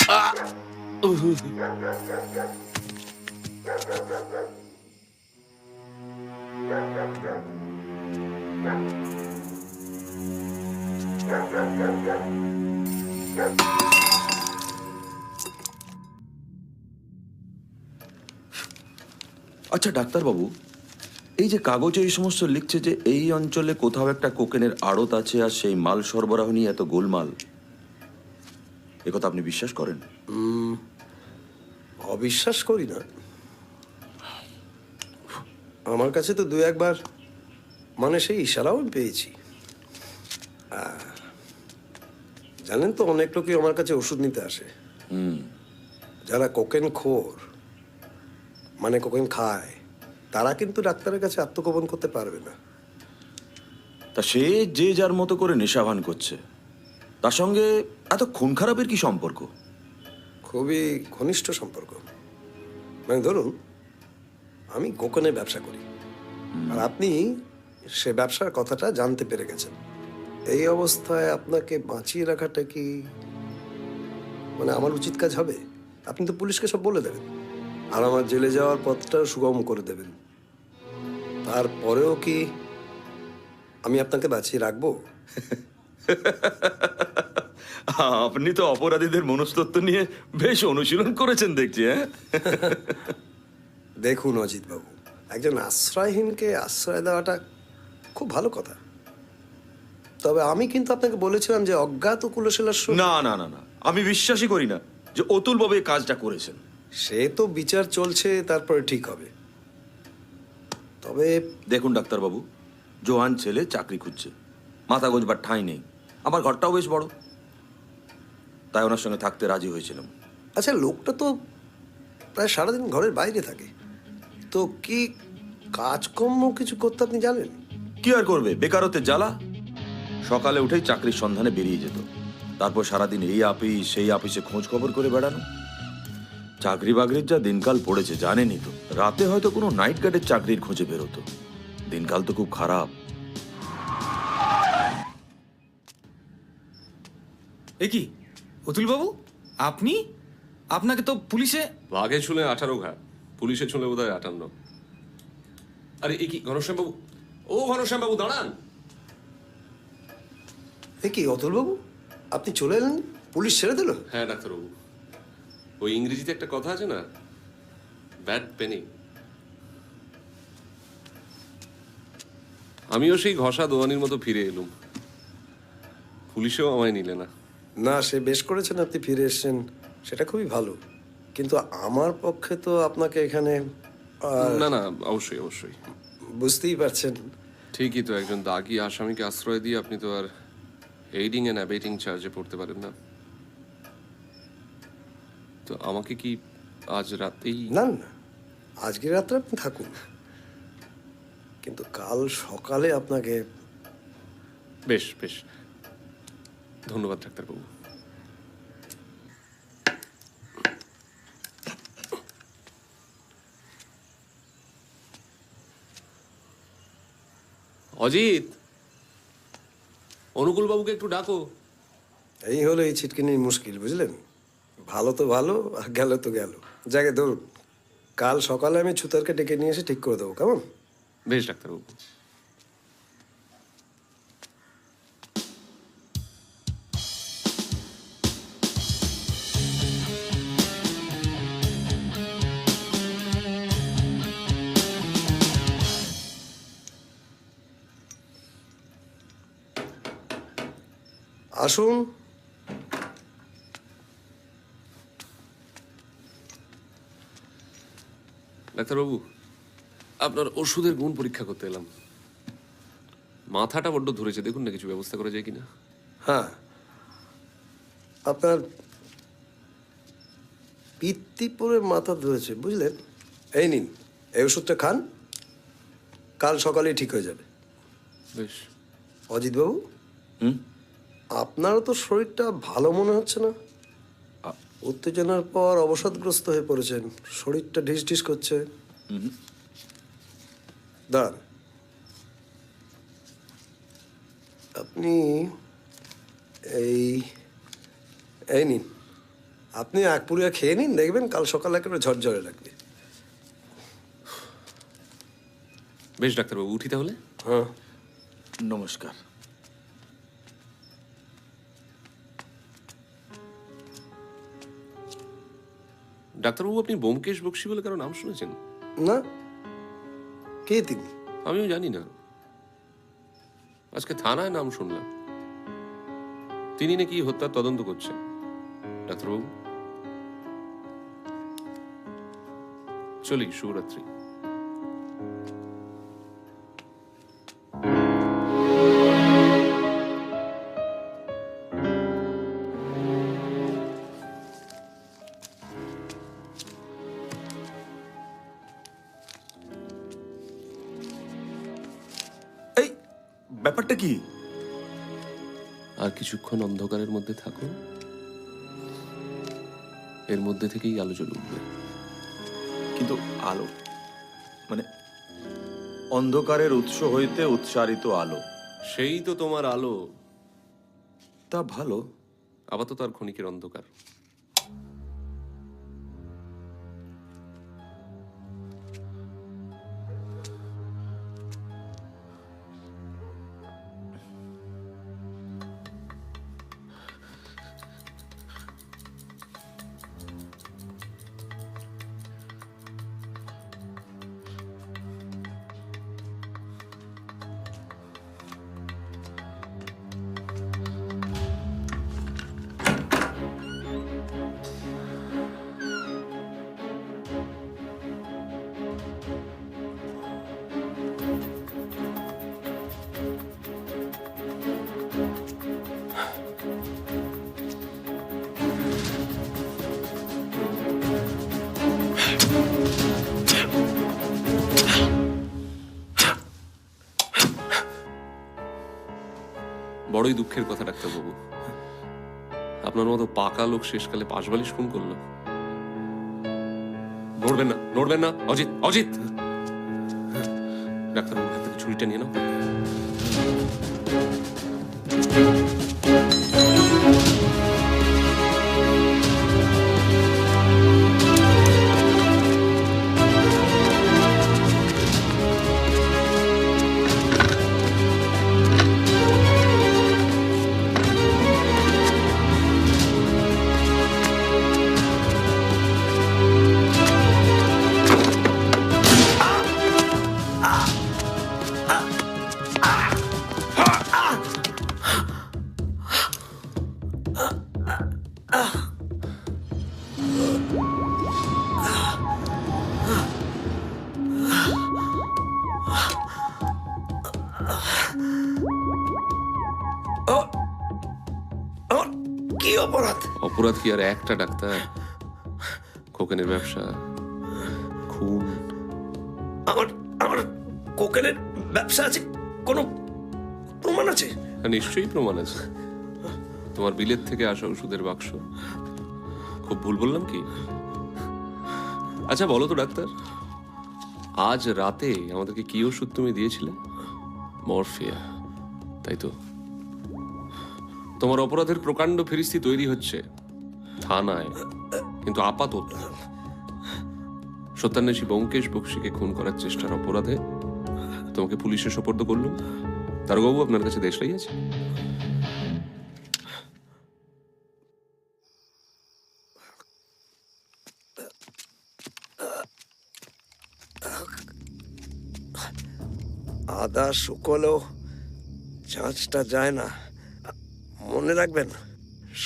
আচ্ছা ডাক্তারবাবু, এই যে কাগজে এই সমস্ত লিখছে যে এই অঞ্চলে কোথাও একটা কোকেনের আড়ত আছে আর সেই মাল সরবরাহ নিয়ে এত গোলমাল, একথা আপনি বিশ্বাস করেন? অবিশ্বাস করি না। আমার কাছে তো দু একবার মানে সেই ইশারাও পেয়েছি। জানেন তো, অনেক লোকই আমার কাছে ওষুধ নিতে আসে যারা কোকেন খোর, মানে কোকেন খায়, তারা কিন্তু ডাক্তারের কাছে আত্মগোপন করতে পারবে না। তা সে যে যার মতো করে নেশাভান করছে, তার সঙ্গে এত খুন খারাপের কি সম্পর্ক? খুবই ঘনিষ্ঠ সম্পর্ক। মানে ধরুন, আমি কোকেনের ব্যবসা করি, আর আপনি সে ব্যবসার কথাটা জানতে পেরে গেছেন। এই অবস্থায় আপনাকে বাঁচিয়ে রাখাটা কি মানে আমার উচিত কাজ হবে? আপনি তো পুলিশকে সব বলে দেবেন, আর আমার জেলে যাওয়ার পথটাও সুগম করে দেবেন। তারপরেও কি আমি আপনাকে বাঁচিয়ে রাখবো? আপনি তো অপরাধীদের মনস্তত্ত্ব নিয়ে বেশ অনুশীলন করেছেন দেখছি, হ্যাঁ? দেখুন অজিত বাবু, একজন আশ্রয়হীনকে আশ্রয় দেওয়াটা খুব ভালো কথা। তবে আমি কিন্তু আপনাকে বলেছিলাম যে অজ্ঞাত কুলশীলার না না না না, আমি বিশ্বাসই করি না যে অতুল বাবু এই কাজটা করেছেন। সে তো বিচার চলছে, তারপরে ঠিক হবে। তবে দেখুন ডাক্তারবাবু, জোয়ান ছেলে চাকরি খুঁজছে, মাথা গোঁজবার ঠাঁই নেই, আমার ঘরটাও বেশ বড়, তাই ওনার সঙ্গে থাকতে রাজি হয়েছিলাম। আচ্ছা, লোকটা তো প্রায় সারাদিন ঘরের বাইরে থাকে, তো কি কাজকর্ম কিছু করতে আপনি জানেন? কি আর করবে, বেকারত্বের জ্বালা। সকালে উঠেই চাকরির সন্ধানে বেরিয়ে যেত, তারপর সারাদিন এই আপিস সেই আপিসে খোঁজ খবর করে বেড়ানো। চাকরি বাকরির যা দিনকাল পড়েছে জানেনই তো, রাতে হয়তো কোনো নাইট গার্ডের চাকরির খোঁজে বেরোতো। দিনকাল তো খুব খারাপ। এ কি অতুল বাবু, আপনি? আপনাকে তো পুলিশে... বাঘে ছুলে 18 ঘা, পুলিশে ছুলে বোধহয় 58। আরে এ কি ঘনশ্যাম বাবু? ও ঘনশ্যাম বাবু দাঁড়ান। এ কি অতুলবাবু, আপনি চলে এলেন? পুলিশ ছেড়ে দিল? হ্যাঁ ডাক্তারবাবু, ওই ইংরেজিতে একটা কথা আছে না, ব্যাড পেনি। আমিও সেই ঘষা দোয়ানির মতো ফিরে এলুম, পুলিশেও আমায় নিলে না। না, সে বেশ করেছেন আপনি ফিরে এসেছেন, সেটা খুবই ভালো। কিন্তু আমার পক্ষে তো আপনাকে এখানে না না, অবশ্যই অবশ্যই, বুঝতেই পারছেন। ঠিকই তো, একজন দাগী আসামিকে আশ্রয় দিয়ে আপনি তো আর এইডিং এন্ড অ্যাবেটিং চার্জে পড়তে পারেন না। তো আমাকে কি আজ রাতেই... না না, আজকের রাত্রে আপনি থাকুন, কিন্তু কাল সকালে আপনাকে... বেশ বেশ, ধন্যবাদ ডাক্তারবাবু। অজিত, অনুকূল বাবুকে একটু ডাকো। এই হলো এই ছিটকিনির মুশকিল, বুঝলেন? ভালো তো ভালো, আর গেল তো গেল। যাকে ধরুন, কাল সকালে আমি ছুতারকে ডেকে নিয়ে এসে ঠিক করে দেবো, কেমন? বেশ ডাক্তারবাবু। আসুন। ডাক্তারবাবু, আপনার ওষুধের গুণ পরীক্ষা করতে এলাম। মাথাটা বড্ড ধরেছে, দেখুন না কিছু ব্যবস্থা করা যায় কিনা। হ্যাঁ, আপনার পিত্তিপুরে মাথা ধরেছে, বুঝলেন? এই নিন, এই ওষুধটা খান, কাল সকালেই ঠিক হয়ে যাবে। বেশ। অজিতবাবু, আপনারও তো শরীরটা ভালো মনে হচ্ছে না। উত্তেজনার পর অবসাদগ্রস্ত হয়ে পড়েছেন, শরীরটা ঢিস ঢিস করছে। দাঁড়ান, আপনি এই এই নিন, আপনি এক পুরিয়া খেয়ে নিন, দেখবেন কাল সকালে একেবারে ঝরঝরে লাগবে। বেশ ডাক্তারবাবু, উঠি তাহলে। হ্যাঁ, নমস্কার। ডাক্তারবাবু, আপনি ব্যোমকেশ বক্সী বলে কারো নাম শুনেছেন? না, কে তিনি? আমিও জানি না, আজকে থানায় নাম শুনলাম। তিনি নাকি হত্যার তদন্ত করছেন। ডাক্তারবাবু, চলি, শুভরাত্রি। এই ব্যাপারটা কি? আর কিছুক্ষণ অন্ধকারের মধ্যে থাকো, এর মধ্যে থেকেই আলো জ্বলে উঠবে। কিন্তু আলো মানে অন্ধকারের উৎস হইতে উৎসারিত আলো, সেই তো তোমার আলো। তা ভালো। আপাতত আর ক্ষণিকের অন্ধকার। বড়ই দুঃখের কথা ডাক্তারবাবু, আপনার মতো পাকা লোক শেষকালে পাশবালিশ খুন করলো। নড়বেন না, নড়বেন না, অজিত, অজিত। ডাক্তারবাবুর হাত থেকে ছুরিটা নিয়ে নাও। আমার কি অপরাধ? অপরাধ কি আর একটা ডাক্তার? কোকেনের ব্যবসা, খুন। আমার আমার কোকেনের ব্যবসা আছে? কোনো প্রমাণ আছে? হ্যাঁ, নিশ্চয়ই প্রমাণ আছে। তোমার বিলেত থেকে আসা ওষুধের বাক্স। খুব ভুল বললাম কি? আচ্ছা বলো তো ডাক্তার, আজ রাতে আমাদেরকে কি ওষুধ তুমি দিয়েছিলে? মরফিয়া, তাই তো? তোমার অপরাধের প্রকাণ্ড ফিরিস্তি তৈরি হচ্ছে থানায়, কিন্তু আপাতত সত্যান্বেষী ব্যোমকেশ বক্সীকে খুন করার চেষ্টার অপরাধে তোমাকে পুলিশে সোপর্দ করলুম। দারোগাবু, আপনার কাছে দেশলাই আছে? আদা শুকলেও চাঁচটা যায় না, মনে রাখবেন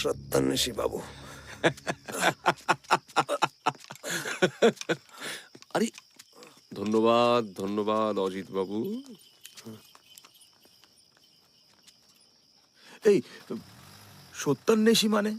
সত্যান্বেষী বাবু। আরে ধন্যবাদ, ধন্যবাদ অজিত বাবু। এই সত্যান্বেষী মানে?